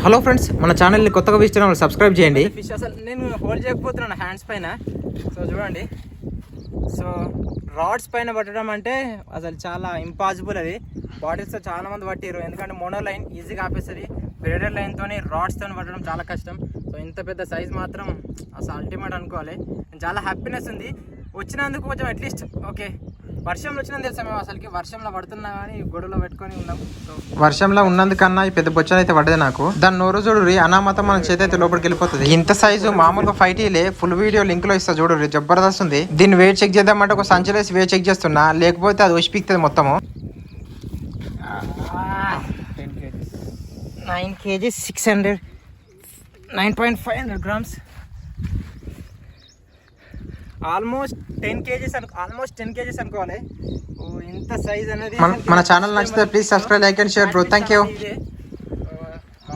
Hello friends, మన ఛానల్ని కొత్తగా వీస్తున్న వాళ్ళు సబ్స్క్రైబ్ చేయండి. ఫిష్ అసలు నేను హోల్డ్ చేయకపోతున్నాను హ్యాండ్స్ పైన. సో చూడండి, సో రాడ్స్ పైన పట్టడం అంటే అసలు చాలా ఇంపాసిబుల్. అది బాటిల్స్తో చాలా మంది పట్టారు, ఎందుకంటే మోనో లైన్ ఈజీగా ఆపేస్తుంది. బ్రేడర్ లైన్తో రాడ్స్తో పట్టడం చాలా కష్టం. సో ఇంత పెద్ద సైజ్ మాత్రం అసలు అల్టిమేట్ అనుకోవాలి. చాలా హ్యాపీనెస్ ఉంది వచ్చినందుకు. కొంచెం అట్లీస్ట్ ఓకే, వర్షంలో వచ్చినా తెలుసా మేము అసలుకి వర్షంలో పడుతున్నా కానీ గొడవలో పెట్టుకొని ఉన్నాం. వర్షంలో ఉన్నందుకన్నా ఈ పెద్ద బొచ్చలు అయితే పడ్డది నాకు. దాని నోరు చూడు అనామతం మన చేతి అయితే లోపలికి వెళ్ళిపోతుంది. ఇంత సైజు మామూలుగా ఫైటీలే. ఫుల్ వీడియో లింక్ లో ఇస్తా చూడు, జబర్దస్త్ ఉంది. దీన్ని వెయిట్ చెక్ చేద్దామంటే ఒక సంచలేసి వెయిట్ చెక్ చేస్తున్నా, లేకపోతే అది ఉసిపిస్తుంది మొత్తము. 9 kg 600 9.500 grams, ఆల్మోస్ట్ 10 kgs అనుకోవాలి. ఇంత సైజ్ అనేది మన ఛానల్ నచ్చితే please subscribe, like and share bro. Thank you.